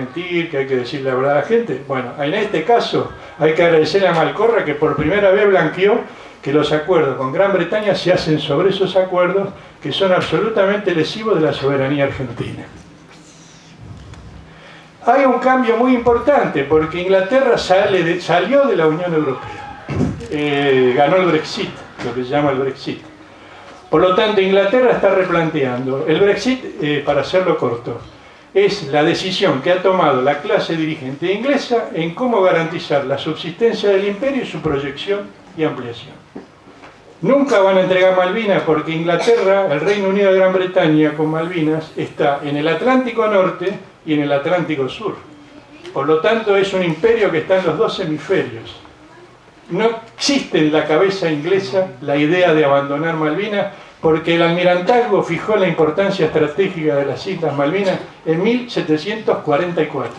mentir, que hay que decir la verdad a la gente. Bueno, en este caso hay que agradecerle a Malcorra que por primera vez blanqueó que los acuerdos con Gran Bretaña se hacen sobre esos acuerdos que son absolutamente lesivos de la soberanía argentina. Hay un cambio muy importante porque Inglaterra salió de la Unión Europea, ganó el Brexit, lo que se llama el Brexit. Por lo tanto, Inglaterra está replanteando. El Brexit, para hacerlo corto, es la decisión que ha tomado la clase dirigente inglesa en cómo garantizar la subsistencia del imperio y su proyección y ampliación. Nunca van a entregar Malvinas porque Inglaterra, el Reino Unido de Gran Bretaña con Malvinas, está en el Atlántico Norte y en el Atlántico Sur. Por lo tanto, es un imperio que está en los dos hemisferios. No existe en la cabeza inglesa la idea de abandonar Malvinas porque el almirantazgo fijó la importancia estratégica de las Islas Malvinas en 1744.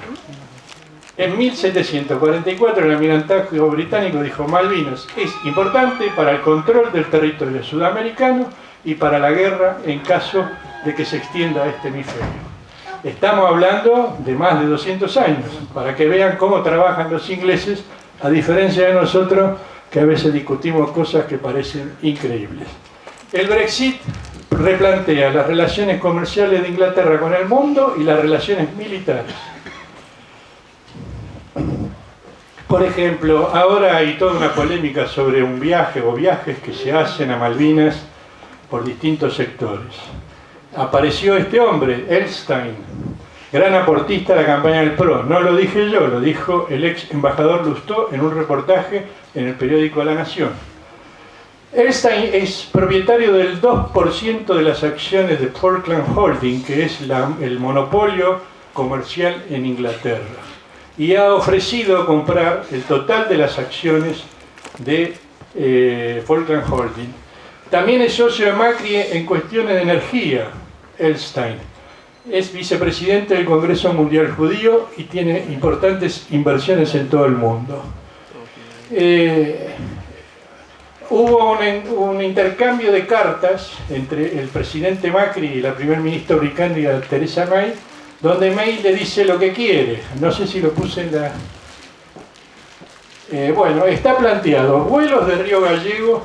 En 1744 el almirantazgo británico dijo: Malvinas es importante para el control del territorio sudamericano y para la guerra en caso de que se extienda a este hemisferio. Estamos hablando de más de 200 años, para que vean cómo trabajan los ingleses, a diferencia de nosotros, que a veces discutimos cosas que parecen increíbles. El Brexit replantea las relaciones comerciales de Inglaterra con el mundo y las relaciones militares. Por ejemplo, ahora hay toda una polémica sobre un viaje o viajes que se hacen a Malvinas por distintos sectores. Apareció este hombre, Elstein, gran aportista de la campaña del PRO. No lo dije yo, lo dijo el ex embajador Lustó en un reportaje en el periódico La Nación. Elstein es propietario del 2% de las acciones de Falkland Holding, que es el monopolio comercial en Inglaterra, y ha ofrecido comprar el total de las acciones de Falkland Holding. También es socio de Macri en cuestiones de energía, Elstein. Es vicepresidente del Congreso Mundial Judío y tiene importantes inversiones en todo el mundo. Hubo un intercambio de cartas entre el presidente Macri y la primer ministra británica Theresa May, donde May le dice lo que quiere. No sé si lo puse en la... bueno, está planteado vuelos de Río Gallego.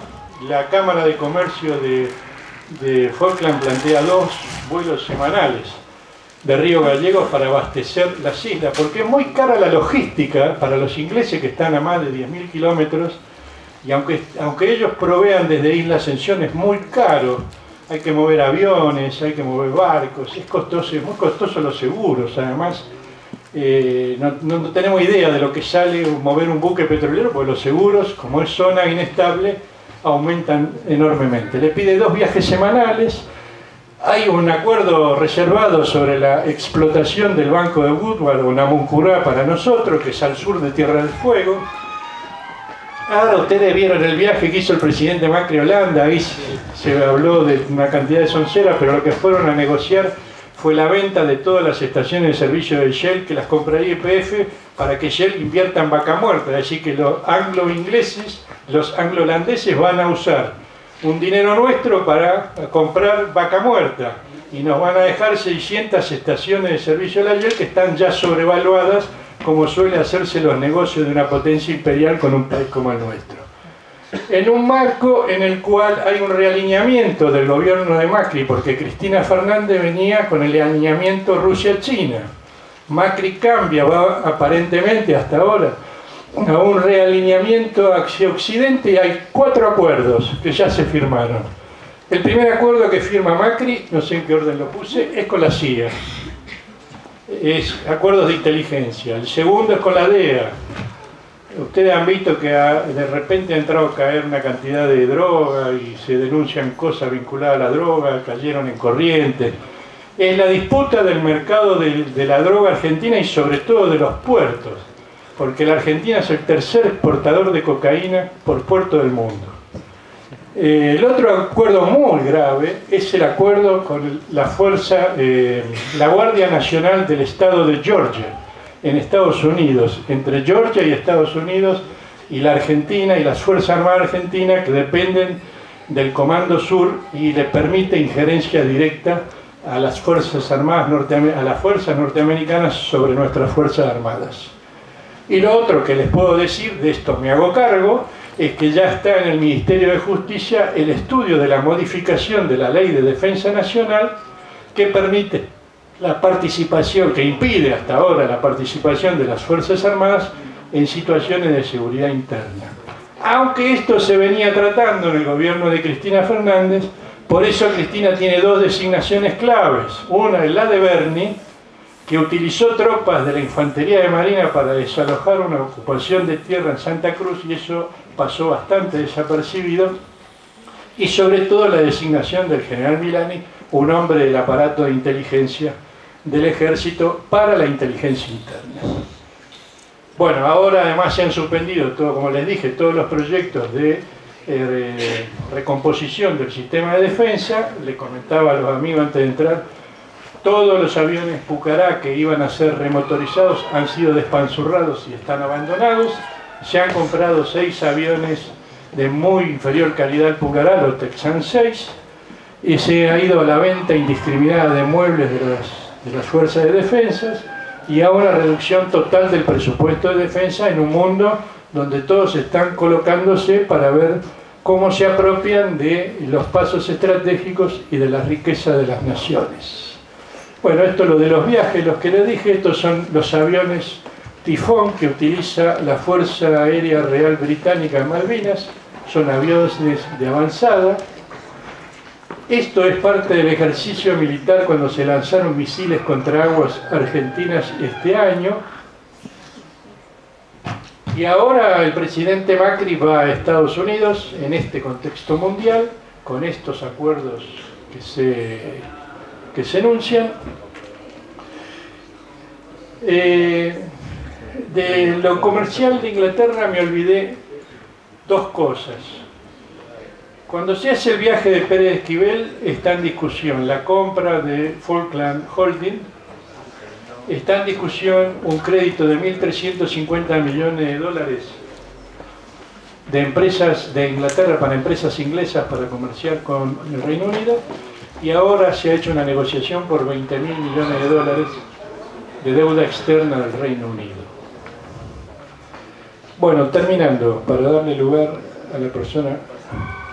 La Cámara de Comercio de Falkland plantea 2 vuelos semanales de Río Gallegos para abastecer las islas, porque es muy cara la logística para los ingleses que están a más de 10.000 kilómetros, y aunque ellos provean desde Isla Ascensión, es muy caro. Hay que mover aviones, hay que mover barcos, es costoso, es muy costoso los seguros. Además, no tenemos idea de lo que sale mover un buque petrolero, porque los seguros, como es zona inestable, aumentan enormemente. Le pide 2 viajes semanales. Hay un acuerdo reservado sobre la explotación del banco de Woodward o Namuncurá para nosotros, que es al sur de Tierra del Fuego. Ahora ustedes vieron el viaje que hizo el presidente Macri a Holanda. Ahí se habló de una cantidad de sonceras, pero lo que fueron a negociar fue la venta de todas las estaciones de servicio de Shell, que las compraría YPF, para que Shell invierta en Vaca Muerta. Así que los anglo-ingleses, los anglo-holandeses van a usar un dinero nuestro para comprar Vaca Muerta y nos van a dejar 600 estaciones de servicio de la Shell que están ya sobrevaluadas, como suele hacerse los negocios de una potencia imperial con un país como el nuestro. En un marco en el cual hay un realineamiento del gobierno de Macri, porque Cristina Fernández venía con el alineamiento Rusia-China. Macri cambia, va aparentemente hasta ahora a un realineamiento hacia Occidente, y hay 4 acuerdos que ya se firmaron. El primer acuerdo que firma Macri, no sé en qué orden lo puse, es con la CIA. Es acuerdos de inteligencia. El segundo es con la DEA. Ustedes han visto que de repente ha entrado a caer una cantidad de droga y se denuncian cosas vinculadas a la droga, cayeron en corriente. Es la disputa del mercado de la droga argentina y sobre todo de los puertos, porque la Argentina es el tercer exportador de cocaína por puerto del mundo. El otro acuerdo muy grave es el acuerdo con la fuerza, la Guardia Nacional del Estado de Georgia, en Estados Unidos, entre Georgia y Estados Unidos y la Argentina y las Fuerzas Armadas Argentinas, que dependen del Comando Sur y le permite injerencia directa a las fuerzas armadas a las fuerzas norteamericanas sobre nuestras fuerzas armadas. Y lo otro que les puedo decir, de esto me hago cargo, es que ya está en el Ministerio de Justicia el estudio de la modificación de la Ley de Defensa Nacional que permite la participación, que impide hasta ahora la participación de las Fuerzas Armadas en situaciones de seguridad interna. Aunque esto se venía tratando en el gobierno de Cristina Fernández, por eso Cristina tiene dos designaciones claves. Una es la de Berni, que utilizó tropas de la Infantería de Marina para desalojar una ocupación de tierra en Santa Cruz, y eso pasó bastante desapercibido. Y sobre todo la designación del general Milani, un hombre del aparato de inteligencia del ejército para la inteligencia interna. Bueno, ahora además se han suspendido, como les dije, todos los proyectos de recomposición del sistema de defensa. Le comentaba a los amigos antes de entrar, todos los aviones Pucará que iban a ser remotorizados han sido despanzurrados y están abandonados. Se han comprado 6 aviones de muy inferior calidad al Pucará, los Texan 6, y se ha ido a la venta indiscriminada de muebles de las fuerzas de defensas, y a una reducción total del presupuesto de defensa en un mundo donde todos están colocándose para ver cómo se apropian de los pasos estratégicos y de la riqueza de las naciones. Bueno, esto es lo de los viajes, los que les dije. Estos son los aviones Tifón que utiliza la Fuerza Aérea Real Británica en Malvinas. Son aviones de avanzada. Esto es parte del ejercicio militar cuando se lanzaron misiles contra aguas argentinas este año. Y ahora el presidente Macri va a Estados Unidos en este contexto mundial, con estos acuerdos que se enuncian. De lo comercial de Inglaterra me olvidé 2 cosas. Cuando se hace el viaje de Pérez Esquivel está en discusión la compra de Falkland Holding, está en discusión un crédito de 1.350 millones de dólares de empresas de Inglaterra para empresas inglesas para comerciar con el Reino Unido, y ahora se ha hecho una negociación por 20.000 millones de dólares de deuda externa del Reino Unido. Bueno, terminando, para darle lugar a la persona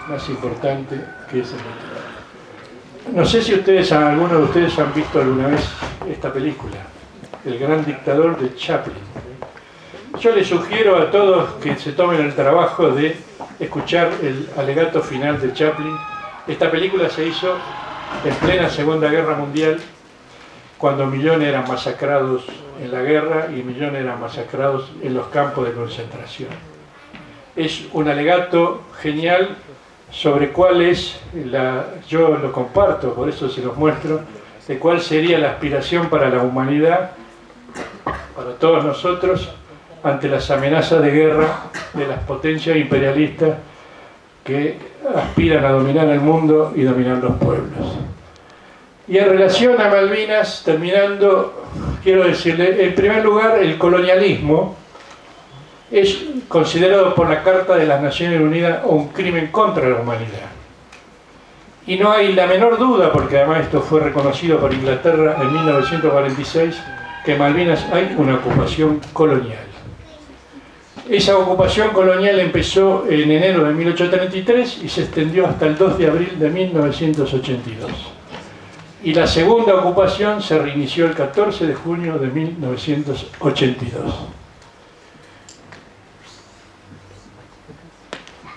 más importante, que es el dictador. No sé si algunos de ustedes han visto alguna vez esta película, El gran dictador de Chaplin. Yo les sugiero a todos que se tomen el trabajo de escuchar el alegato final de Chaplin. Esta película se hizo en plena Segunda Guerra Mundial, cuando millones eran masacrados en la guerra y millones eran masacrados en los campos de concentración. Es un alegato genial sobre cuál es yo lo comparto, por eso se los muestro, de cuál sería la aspiración para la humanidad, para todos nosotros, ante las amenazas de guerra de las potencias imperialistas que aspiran a dominar el mundo y dominar los pueblos. Y en relación a Malvinas, terminando, quiero decirle, en primer lugar, el colonialismo es considerado por la Carta de las Naciones Unidas un crimen contra la humanidad. Y no hay la menor duda, porque además esto fue reconocido por Inglaterra en 1946, que en Malvinas hay una ocupación colonial. Esa ocupación colonial empezó en enero de 1833 y se extendió hasta el 2 de abril de 1982. Y la segunda ocupación se reinició el 14 de junio de 1982.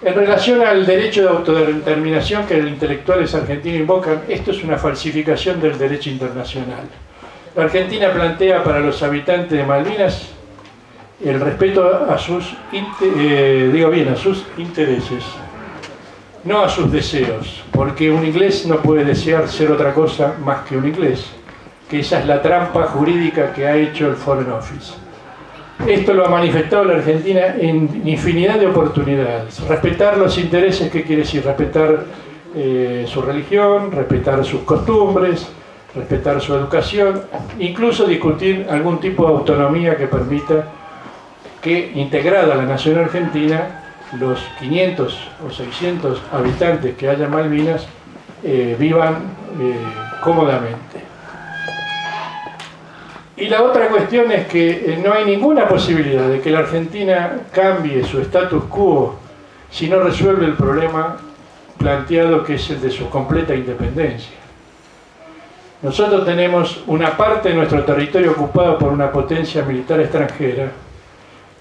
En relación al derecho de autodeterminación que los intelectuales argentinos invocan, esto es una falsificación del derecho internacional. La Argentina plantea para los habitantes de Malvinas el respeto a sus intereses, no a sus deseos, porque un inglés no puede desear ser otra cosa más que un inglés, que esa es la trampa jurídica que ha hecho el Foreign Office. Esto lo ha manifestado la Argentina en infinidad de oportunidades. Respetar los intereses, ¿qué quiere decir? Respetar su religión, respetar sus costumbres, respetar su educación, incluso discutir algún tipo de autonomía que permita que, integrada a la nación argentina, los 500 o 600 habitantes que haya en Malvinas vivan cómodamente. Y la otra cuestión es que no hay ninguna posibilidad de que la Argentina cambie su status quo si no resuelve el problema planteado, que es el de su completa independencia. Nosotros tenemos una parte de nuestro territorio ocupado por una potencia militar extranjera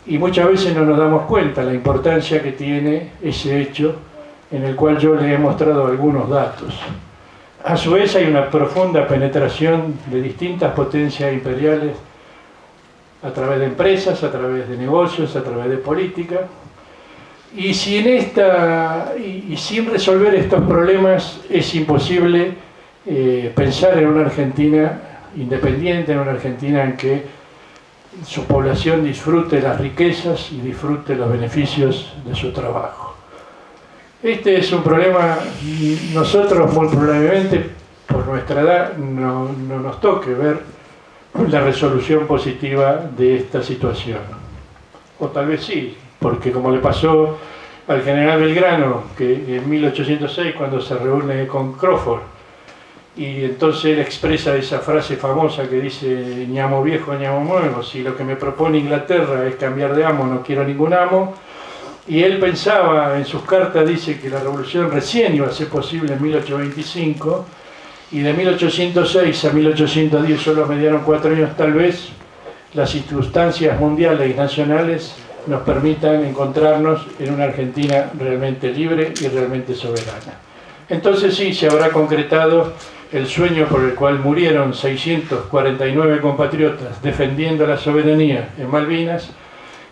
y muchas veces no nos damos cuenta de la importancia que tiene ese hecho, en el cual yo les he mostrado algunos datos. A su vez hay una profunda penetración de distintas potencias imperiales a través de empresas, a través de negocios, a través de política. Y sin resolver estos problemas es imposible pensar en una Argentina independiente, en una Argentina en que su población disfrute las riquezas y disfrute los beneficios de su trabajo. Este es un problema, nosotros muy probablemente por nuestra edad no nos toque ver la resolución positiva de esta situación. O tal vez sí, porque como le pasó al general Belgrano, que en 1806 cuando se reúne con Crawford, y entonces él expresa esa frase famosa que dice: ñamo viejo, ñamo nuevo, si lo que me propone Inglaterra es cambiar de amo, no quiero ningún amo. Y él pensaba, en sus cartas dice que la revolución recién iba a ser posible en 1825, y de 1806 a 1810, solo mediaron 4 años, tal vez las circunstancias mundiales y nacionales nos permitan encontrarnos en una Argentina realmente libre y realmente soberana. Entonces sí, se habrá concretado el sueño por el cual murieron 649 compatriotas defendiendo la soberanía en Malvinas,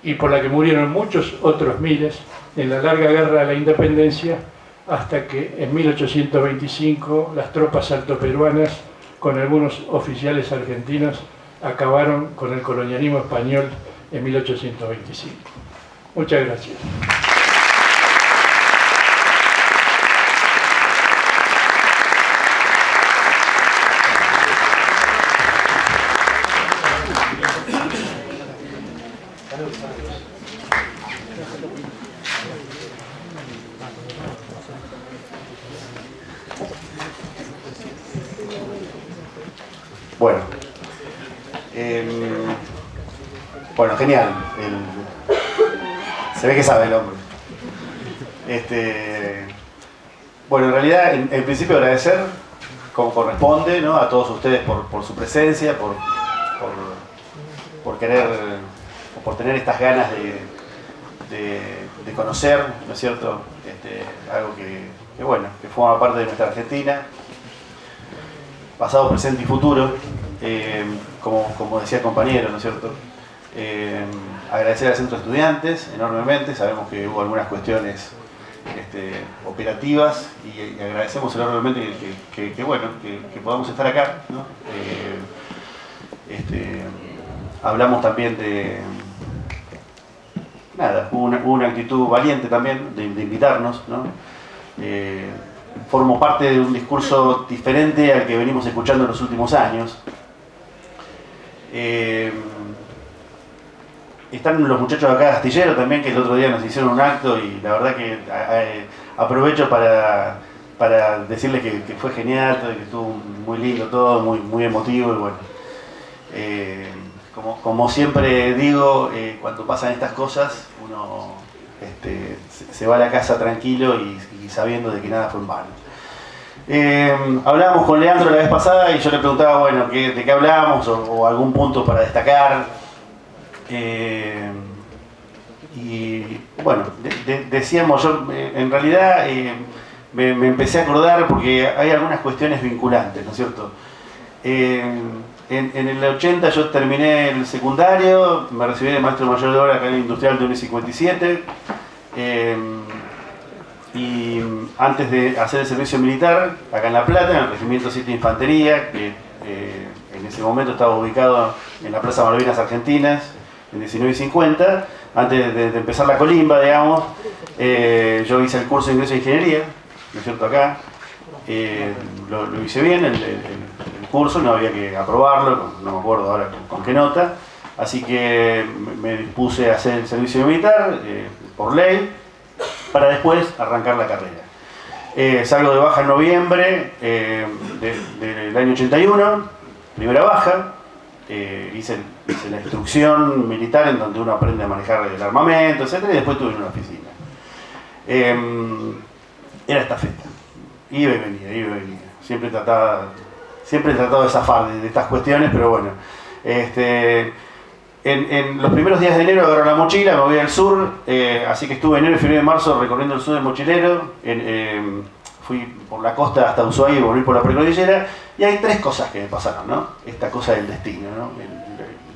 y por la que murieron muchos otros miles en la larga guerra de la independencia, hasta que en 1825 las tropas altoperuanas, con algunos oficiales argentinos, acabaron con el colonialismo español en 1825. Muchas gracias. Bueno, bueno, genial. Se ve que sabe el hombre. Bueno, en realidad, en principio agradecer, como corresponde, ¿no?, a todos ustedes por su presencia, por querer, por tener estas ganas de conocer, ¿no es cierto?, algo que bueno, que forma parte de nuestra Argentina, pasado, presente y futuro, como decía el compañero, ¿no es cierto? Agradecer al Centro de Estudiantes enormemente, sabemos que hubo algunas cuestiones operativas y agradecemos enormemente que bueno, que podamos estar acá, ¿no? Hablamos también de nada, hubo una actitud valiente también de invitarnos, ¿no? Formo parte de un discurso diferente al que venimos escuchando en los últimos años. Están los muchachos acá de Astillero también, que el otro día nos hicieron un acto, y la verdad que aprovecho para decirles que fue genial, que estuvo muy lindo todo, muy emotivo, y bueno, como siempre digo, cuando pasan estas cosas uno se va a la casa tranquilo y sabiendo de que nada fue en vano. Hablábamos con Leandro la vez pasada y yo le preguntaba, bueno, de qué hablábamos o algún punto para destacar. Y bueno, decíamos, yo en realidad me empecé a acordar porque hay algunas cuestiones vinculantes, ¿no es cierto? En el 80 yo terminé el secundario, me recibí de maestro mayor de obra acá en el Industrial de UNI 57, y antes de hacer el servicio militar acá en La Plata, en el Regimiento 7 de Infantería, que en ese momento estaba ubicado en la Plaza Malvinas Argentinas, en 1950, antes de empezar la colimba, digamos, yo hice el curso de ingreso de ingeniería, ¿no es cierto?, acá. Lo hice bien, el curso, no había que aprobarlo, no me acuerdo ahora con qué nota, así que me dispuse a hacer el servicio militar por ley, para después arrancar la carrera. Salgo de baja en noviembre del año 81, primera baja. Hice la instrucción militar en donde uno aprende a manejar el armamento, etc. Y después estuve en una oficina. Era estafeta. Iba y venía. Siempre trataba de zafar de estas cuestiones, pero bueno. En los primeros días de enero agarro la mochila, me voy al sur, así que estuve enero, febrero y marzo recorriendo el sur del mochilero. Fui por la costa hasta Ushuaia y volví por la precordillera. Y hay 3 cosas que me pasaron, ¿no? Esta cosa del destino, ¿no?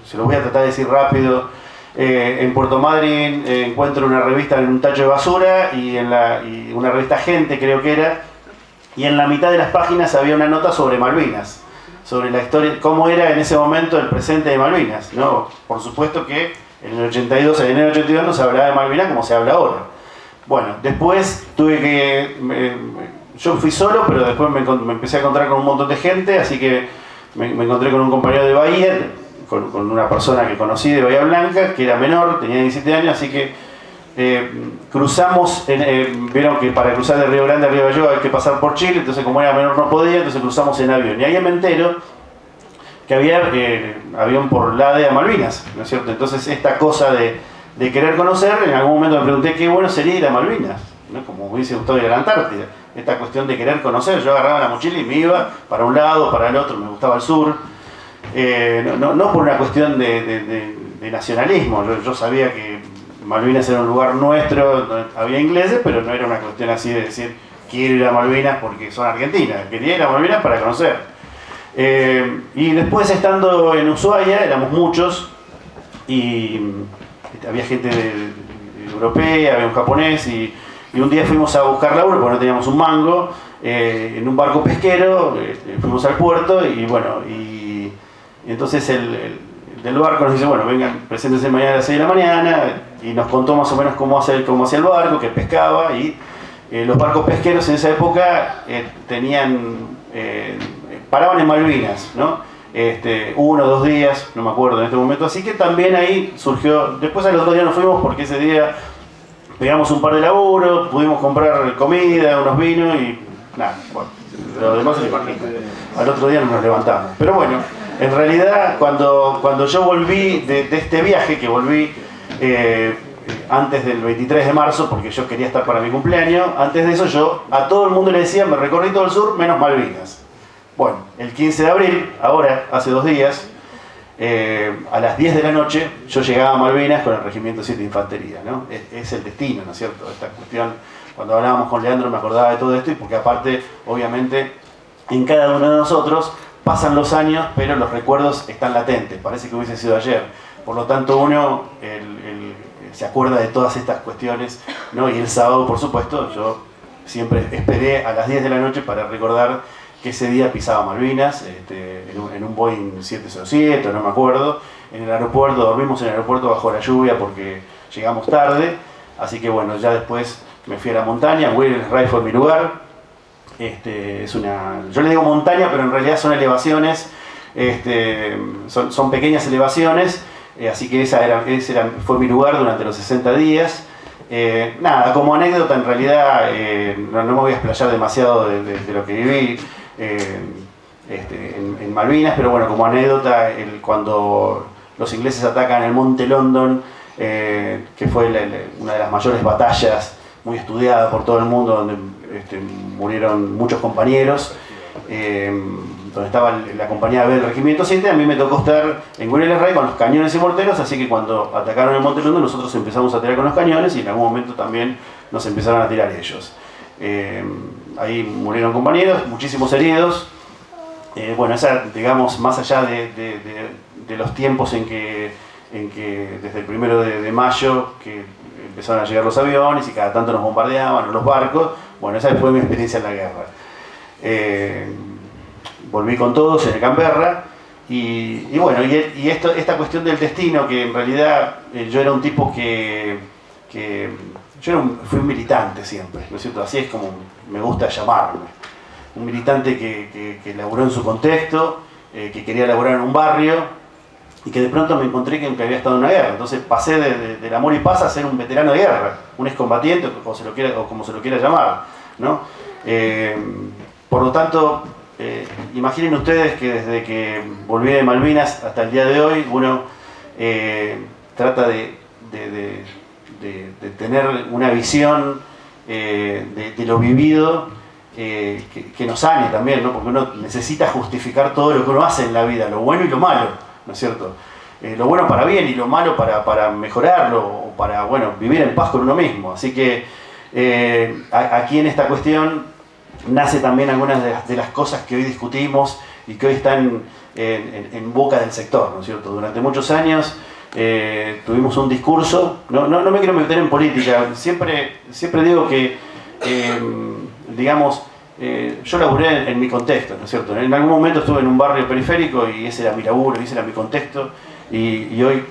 Se lo voy a tratar de decir rápido. En Puerto Madryn encuentro una revista en un tacho de basura y una revista Gente, creo que era. Y en la mitad de las páginas había una nota sobre Malvinas, sobre la historia, cómo era en ese momento el presente de Malvinas, ¿no? Por supuesto que en el 82, en enero del 82 no se hablaba de Malvinas como se habla ahora. Bueno, después tuve que... yo fui solo, pero después me empecé a encontrar con un montón de gente, así que me encontré con un compañero de Bahía, con una persona que conocí de Bahía Blanca, que era menor, tenía 17 años, así que cruzamos, vieron que para cruzar de Río Grande a Río Gallegos hay que pasar por Chile, entonces como era menor no podía, entonces cruzamos en avión. Y ahí me entero que había avión por LADE a Malvinas, ¿no es cierto? Entonces esta cosa de querer conocer, en algún momento me pregunté qué bueno sería ir a Malvinas, ¿no? Como me hubiese gustado ir a la Antártida. Esta cuestión de querer conocer, yo agarraba la mochila y me iba para un lado, para el otro, me gustaba el sur. No por una cuestión de nacionalismo, yo sabía que Malvinas era un lugar nuestro, había ingleses, pero no era una cuestión así de decir quiero ir a Malvinas porque son argentinas, quería ir a Malvinas para conocer. Y después estando en Ushuaia, éramos muchos, y había gente europea, había un japonés, y un día fuimos a buscar laburo porque no teníamos un mango, en un barco pesquero, fuimos al puerto, y bueno, y entonces el del barco nos dice, bueno, vengan, preséntense mañana a las 6 de la mañana, y nos contó más o menos cómo hacía el barco, que pescaba, y los barcos pesqueros en esa época paraban en Malvinas, ¿no? 1 o 2 días, no me acuerdo en este momento, así que también ahí surgió, después a los 2 días nos fuimos porque ese día pegamos un par de laburos, pudimos comprar comida, unos vinos y nada, bueno, lo demás se lo imagino. Al otro día no nos levantamos, pero bueno. En realidad, cuando yo volví de este viaje, que volví antes del 23 de marzo, porque yo quería estar para mi cumpleaños, antes de eso yo a todo el mundo le decía, me recorrí todo el sur, menos Malvinas. Bueno, el 15 de abril, ahora, hace 2 días, a las 10 de la noche, yo llegaba a Malvinas con el Regimiento 7 de Infantería, ¿no? Es el destino, ¿no es cierto? Esta cuestión, cuando hablábamos con Leandro me acordaba de todo esto, y porque aparte, obviamente, en cada uno de nosotros pasan los años, pero los recuerdos están latentes, parece que hubiese sido ayer. Por lo tanto, uno se acuerda de todas estas cuestiones, ¿no? Y el sábado, por supuesto, yo siempre esperé a las 10 de la noche para recordar que ese día pisaba Malvinas, en un Boeing 707, no me acuerdo, en el aeropuerto, dormimos en el aeropuerto bajo la lluvia porque llegamos tarde, así que bueno, ya después me fui a la montaña, Wheeler Ray fue mi lugar. Yo le digo montaña, pero en realidad son elevaciones, son pequeñas elevaciones, así que fue mi lugar durante los 60 días. Nada, como anécdota, en realidad no me voy a explayar demasiado de lo que viví en Malvinas, pero bueno, como anécdota, cuando los ingleses atacan el Monte London, que fue una de las mayores batallas, muy estudiada por todo el mundo, donde murieron muchos compañeros, donde estaba la compañía B del Regimiento 7, a mí me tocó estar en Wheeler Ray con los cañones y morteros, así que cuando atacaron el Monte London nosotros empezamos a tirar con los cañones y en algún momento también nos empezaron a tirar ellos. Ahí murieron compañeros, muchísimos heridos. Bueno, esa, digamos, más allá de los tiempos en que desde el 1 de mayo, que empezaron a llegar los aviones y cada tanto nos bombardeaban, o los barcos, bueno, esa fue mi experiencia en la guerra. Volví con todos en el Canberra, y bueno, esta cuestión del destino, que en realidad yo era un tipo fui un militante siempre, ¿no es cierto? Así es como me gusta llamarme. Un militante que laburó en su contexto, que quería laburar en un barrio, y que de pronto me encontré que había estado en una guerra. Entonces pasé del amor y paz a ser un veterano de guerra, un excombatiente, como se lo quiera llamar, ¿no? Por lo tanto, imaginen ustedes que desde que volví de Malvinas hasta el día de hoy, uno trata de tener una visión de lo vivido que nos sane también, ¿no? Porque uno necesita justificar todo lo que uno hace en la vida, lo bueno y lo malo, ¿no es cierto? Lo bueno para bien y lo malo para mejorarlo, o para, bueno, vivir en paz con uno mismo. Así que aquí en esta cuestión nace también algunas de las cosas que hoy discutimos y que hoy están en boca del sector, ¿no es cierto? Durante muchos años tuvimos un discurso, no me quiero meter en política, siempre digo que, digamos, yo laburé en mi contexto, ¿no es cierto? En algún momento estuve en un barrio periférico y ese era mi laburo, ese era mi contexto, y hoy,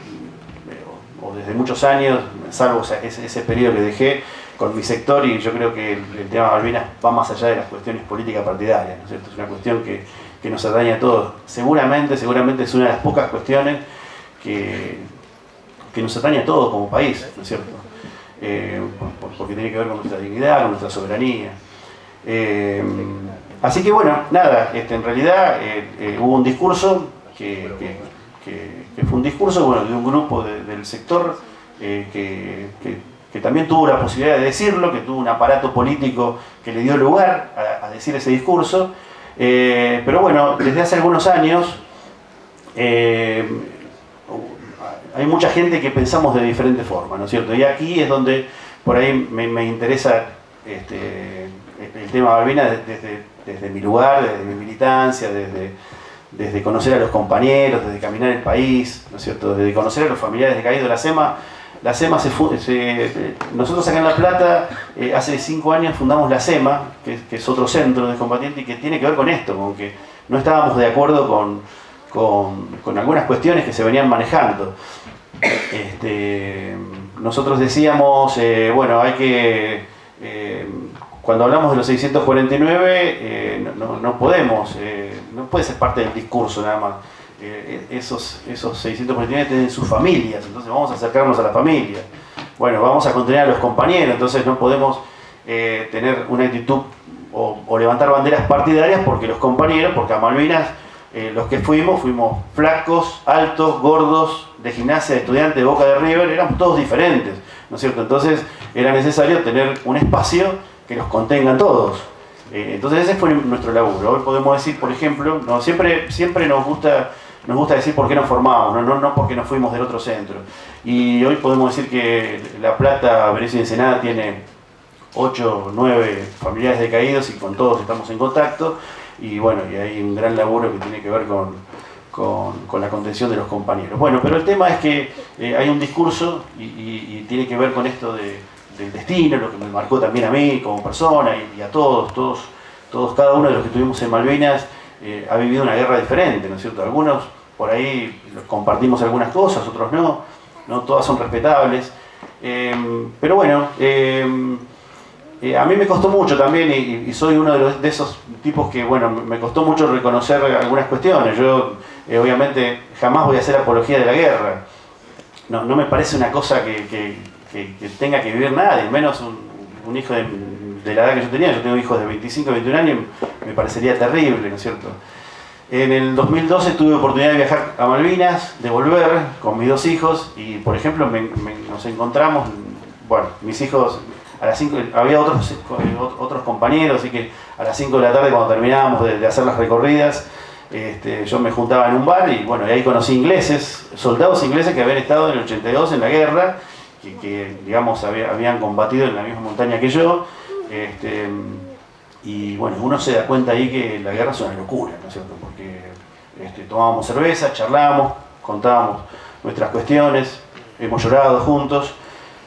o desde muchos años, salvo ese periodo que dejé con mi sector, y yo creo que el tema Malvinas va más allá de las cuestiones políticas partidarias, ¿no es cierto? Es una cuestión que nos atañe a todos. Seguramente es una de las pocas cuestiones que nos atañe a todos como país, ¿no es cierto? Porque tiene que ver con nuestra dignidad, con nuestra soberanía. Así que bueno, nada, en realidad hubo un discurso que fue un discurso, bueno, de un grupo del sector que también tuvo la posibilidad de decirlo, que tuvo un aparato político que le dio lugar a decir ese discurso, pero bueno, desde hace algunos años hay mucha gente que pensamos de diferente forma, ¿no es cierto? Y aquí es donde por ahí me interesa el tema Malvinas desde mi lugar, desde mi militancia, desde conocer a los compañeros, desde caminar el país, ¿no es cierto? Desde conocer a los familiares de caídos. La SEMA nosotros acá en La Plata, hace 5 años fundamos la SEMA, que es otro centro de combatientes, y que tiene que ver con esto, con que no estábamos de acuerdo con algunas cuestiones que se venían manejando. Nosotros decíamos, bueno, hay que... cuando hablamos de los 649, no puede ser parte del discurso nada más. Esos 649 tienen sus familias, entonces vamos a acercarnos a la familia. Bueno, vamos a contener a los compañeros, entonces no podemos tener una actitud o levantar banderas partidarias porque los compañeros, porque a Malvinas los que fuimos flacos, altos, gordos, de Gimnasia, de Estudiantes, de Boca, de River, éramos todos diferentes, ¿no es cierto? Entonces era necesario tener un espacio que los contengan todos. Entonces ese fue nuestro laburo. Hoy podemos decir, por ejemplo, siempre nos gusta decir por qué nos formamos, no porque nos fuimos del otro centro. Y hoy podemos decir que La Plata, Berizo y Ensenada tiene 8 o 9 familiares de caídos y con todos estamos en contacto. Y bueno, y hay un gran laburo que tiene que ver con la contención de los compañeros. Bueno, pero el tema es que hay un discurso y tiene que ver con esto del destino, lo que me marcó también a mí como persona y a todos, cada uno de los que estuvimos en Malvinas ha vivido una guerra diferente, ¿no es cierto? Algunos por ahí compartimos algunas cosas, otros no todas son respetables, pero bueno, a mí me costó mucho también y soy uno de esos tipos que, bueno, me costó mucho reconocer algunas cuestiones. Yo obviamente jamás voy a hacer apología de la guerra, no me parece una cosa que tenga que vivir nadie, menos un hijo de la edad que yo tenía. Yo tengo hijos de 25, 21 años, me parecería terrible, ¿no es cierto? En el 2012 tuve oportunidad de viajar a Malvinas, de volver con mis 2 hijos y, por ejemplo, nos encontramos, bueno, mis hijos, a las 5, había otros compañeros, así que a las 5 de la tarde cuando terminábamos de hacer las recorridas, yo me juntaba en un bar y bueno, y ahí conocí ingleses, soldados ingleses que habían estado en el 82 en la guerra, que digamos habían combatido en la misma montaña que yo, y bueno, uno se da cuenta ahí que la guerra es una locura, ¿no es cierto? Porque tomábamos cerveza, charlábamos, contábamos nuestras cuestiones, hemos llorado juntos,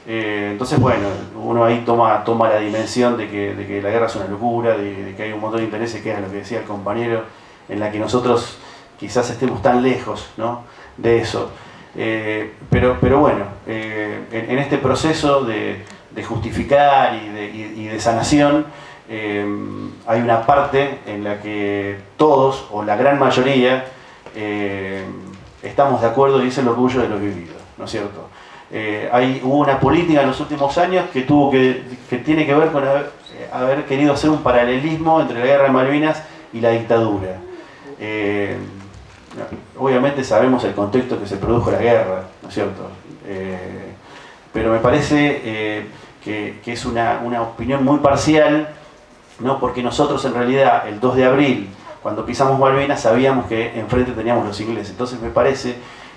entonces bueno, uno ahí toma la dimensión de que la guerra es una locura, de que hay un montón de intereses, que era lo que decía el compañero, en la que nosotros quizás estemos tan lejos, ¿no?, de eso. Pero bueno, en este proceso de justificar y de sanación, hay una parte en la que todos, o la gran mayoría, estamos de acuerdo y es el orgullo de lo vivido, ¿no es cierto? Hubo una política en los últimos años que tiene que ver con haber querido hacer un paralelismo entre la guerra de Malvinas y la dictadura. Obviamente sabemos el contexto que se produjo la guerra, ¿no es cierto? Pero me parece que es una opinión muy parcial, ¿no? Porque nosotros en realidad el 2 de abril, cuando pisamos Malvinas, sabíamos que enfrente teníamos los ingleses. Entonces me parece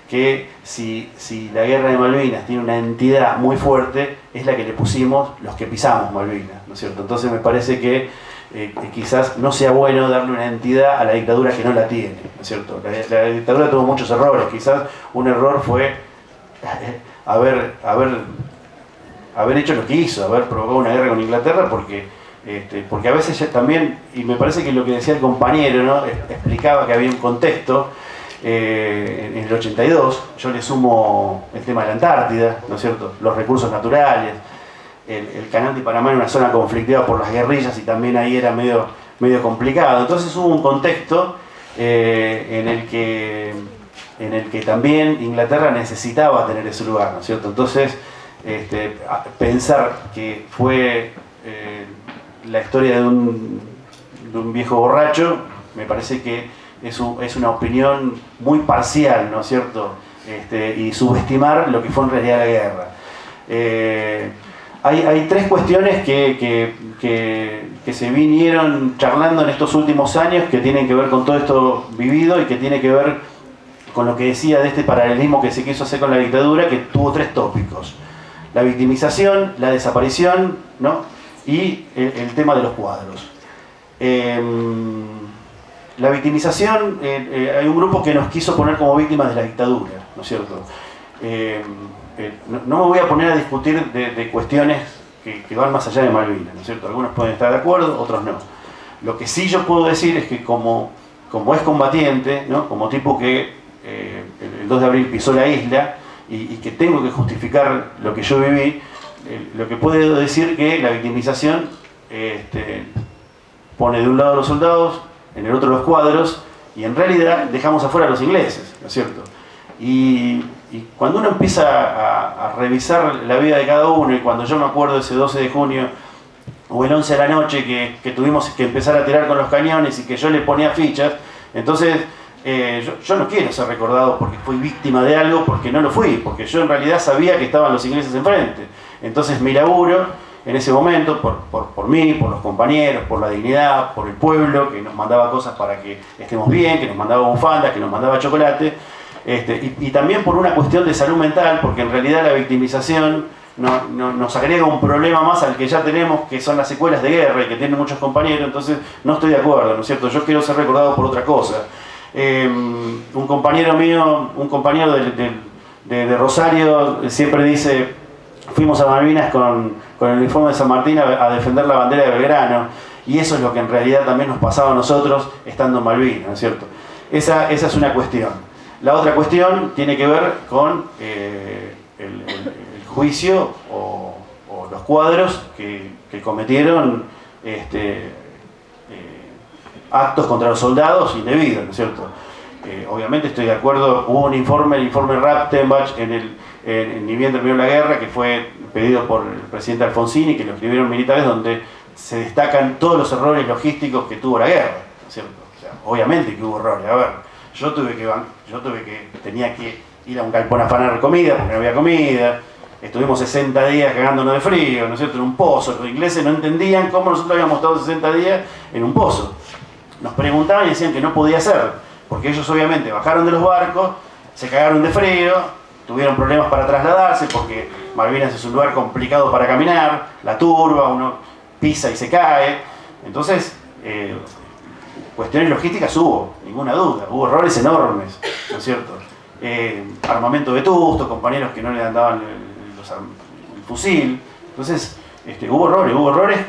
que si la guerra de Malvinas tiene una entidad muy fuerte, es la que le pusimos los que pisamos Malvinas, ¿no es cierto? Entonces me parece que quizás no sea bueno darle una entidad a la dictadura que no la tiene, ¿no es cierto? La dictadura tuvo muchos errores, quizás un error fue haber hecho lo que hizo, haber provocado una guerra con Inglaterra, porque a veces ya también, y me parece que lo que decía el compañero, ¿no? Explicaba que había un contexto. En el 82, yo le sumo el tema de la Antártida, ¿no es cierto? Los recursos naturales, el canal de Panamá era una zona conflictiva por las guerrillas y también ahí era medio complicado. Entonces hubo un contexto en el que también Inglaterra necesitaba tener ese lugar, ¿no es cierto? Entonces, pensar que fue la historia de un viejo borracho, me parece que es una opinión muy parcial, ¿no es cierto? Y subestimar lo que fue en realidad la guerra. Hay tres cuestiones que se vinieron charlando en estos últimos años que tienen que ver con todo esto vivido y que tiene que ver con lo que decía de este paralelismo que se quiso hacer con la dictadura, que tuvo tres tópicos: la victimización, la desaparición, ¿no? Y el tema de los cuadros. La victimización, hay un grupo que nos quiso poner como víctimas de la dictadura, ¿no es cierto? No me voy a poner a discutir de cuestiones que van más allá de Malvinas, ¿no es cierto? Algunos pueden estar de acuerdo, otros no. Lo que sí yo puedo decir es que como es combatiente, ¿no? Como tipo que el 2 de abril pisó la isla y que tengo que justificar lo que yo viví, lo que puedo decir que la victimización pone de un lado a los soldados, en el otro los cuadros, y en realidad dejamos afuera a los ingleses, ¿no es cierto? Y cuando uno empieza a revisar la vida de cada uno, y cuando yo me acuerdo ese 12 de junio o el 11 de la noche que tuvimos que empezar a tirar con los cañones y que yo le ponía fichas, entonces yo no quiero ser recordado porque fui víctima de algo, porque no lo fui, porque yo en realidad sabía que estaban los ingleses enfrente. Entonces mi laburo en ese momento, por mí, por los compañeros, por la dignidad, por el pueblo que nos mandaba cosas para que estemos bien, que nos mandaba bufandas, que nos mandaba chocolate, y también por una cuestión de salud mental, porque en realidad la victimización nos agrega un problema más al que ya tenemos, que son las secuelas de guerra y que tienen muchos compañeros. Entonces no estoy de acuerdo, ¿no es cierto? Yo quiero ser recordado por otra cosa. Un compañero mío, un compañero de Rosario, siempre dice: fuimos a Malvinas con el uniforme de San Martín a defender la bandera de Belgrano, y eso es lo que en realidad también nos pasaba a nosotros estando en Malvinas, ¿no es cierto? Esa es una cuestión. La otra cuestión tiene que ver con el juicio o los cuadros que cometieron actos contra los soldados indebidos, ¿no es cierto? Obviamente estoy de acuerdo, hubo un informe, el informe Raptenbach, ni bien terminó la guerra, que fue pedido por el presidente Alfonsini, que lo escribieron militares, donde se destacan todos los errores logísticos que tuvo la guerra, ¿no es cierto? O sea, obviamente que hubo errores. A ver, tenía que ir a un galpón a afanar comida porque no había comida. Estuvimos 60 días cagándonos de frío, ¿no es cierto? En un pozo. Los ingleses no entendían cómo nosotros habíamos estado 60 días en un pozo. Nos preguntaban y decían que no podía ser, porque ellos obviamente bajaron de los barcos, se cagaron de frío, tuvieron problemas para trasladarse, porque Malvinas es un lugar complicado para caminar, la turba, uno pisa y se cae. Entonces, cuestiones logísticas hubo, ninguna duda, hubo errores enormes, ¿no es cierto? Armamento vetusto, compañeros que no le andaban el fusil. Entonces, hubo errores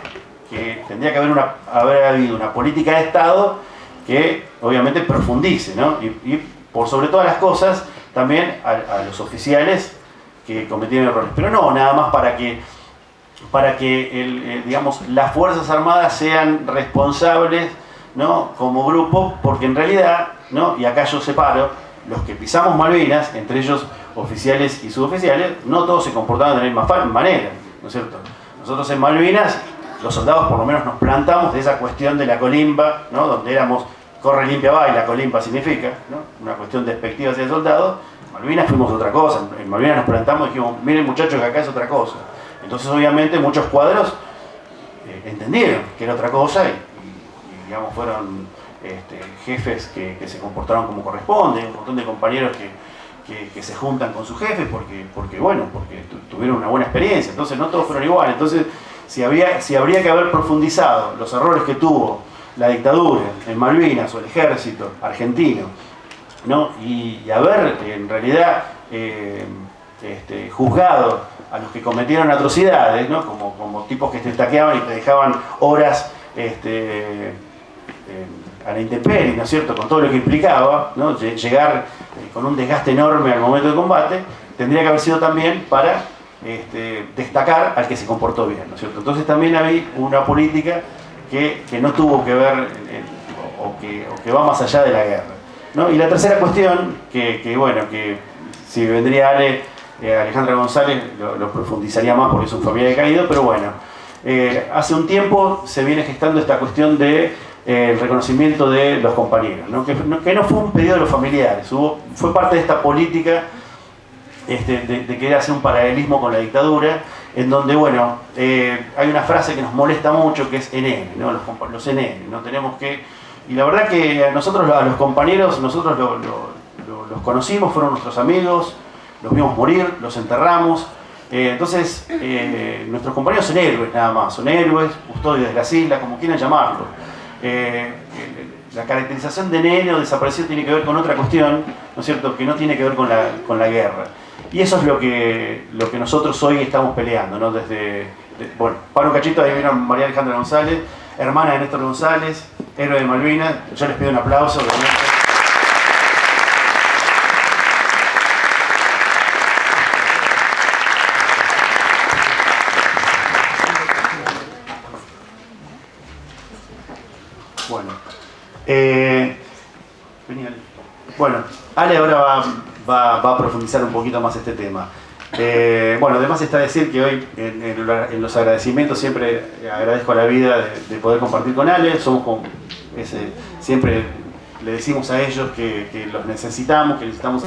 que tendría que haber habido una política de Estado que obviamente profundice, ¿no? Y por sobre todas las cosas, también a los oficiales que cometieron errores. Pero no nada más para que digamos, las Fuerzas Armadas sean responsables, ¿no? Como grupo, porque en realidad, ¿no? Y acá yo separo, los que pisamos Malvinas, entre ellos oficiales y suboficiales, no todos se comportaban de la misma manera, ¿no es cierto? Nosotros en Malvinas, los soldados por lo menos nos plantamos de esa cuestión de la colimba, ¿no? Donde éramos corre, limpia, baila, colimba significa, ¿no? Una cuestión despectiva hacia el soldado. En Malvinas fuimos otra cosa, en Malvinas nos plantamos y dijimos, miren muchachos que acá es otra cosa. Entonces obviamente muchos cuadros entendieron que era otra cosa y digamos fueron jefes que se comportaron como corresponde, un montón de compañeros que se juntan con sus jefes porque tuvieron una buena experiencia. Entonces no todos fueron iguales. Entonces si habría que haber profundizado los errores que tuvo la dictadura en Malvinas o el ejército argentino, ¿no? y haber en realidad juzgado a los que cometieron atrocidades, ¿no? como tipos que te estaqueaban y te dejaban horas a la intemperie, ¿no es cierto?, con todo lo que implicaba, ¿no? Llegar con un desgaste enorme al momento de combate, tendría que haber sido también para destacar al que se comportó bien, ¿no es cierto? Entonces también había una política que no tuvo que ver o que va más allá de la guerra, ¿no? Y la tercera cuestión, que si vendría Alejandra González lo profundizaría más porque es un familiar caído, pero bueno, hace un tiempo se viene gestando esta cuestión de el reconocimiento de los compañeros, ¿no? Que no fue un pedido de los familiares, fue parte de esta política de querer hacer un paralelismo con la dictadura, en donde, bueno, hay una frase que nos molesta mucho que es NN, ¿no? Los NN, ¿no? Tenemos que... Y la verdad que nosotros, a los compañeros, nosotros los conocimos, fueron nuestros amigos, los vimos morir, los enterramos. Entonces, nuestros compañeros son héroes nada más, son héroes, custodios de las islas, como quieran llamarlo. La caracterización de nene o desaparecido tiene que ver con otra cuestión, ¿no es cierto?, que no tiene que ver con la guerra. Y eso es lo que nosotros hoy estamos peleando, ¿no? Bueno, para un cachito, ahí vino María Alejandra González, hermana de Néstor González, héroe de Malvinas. Yo les pido un aplauso, obviamente. Bueno, Ale ahora va a profundizar un poquito más este tema. Bueno, además está decir que hoy en los agradecimientos siempre agradezco a la vida de poder compartir con Ale. Siempre le decimos a ellos que los necesitamos, que necesitamos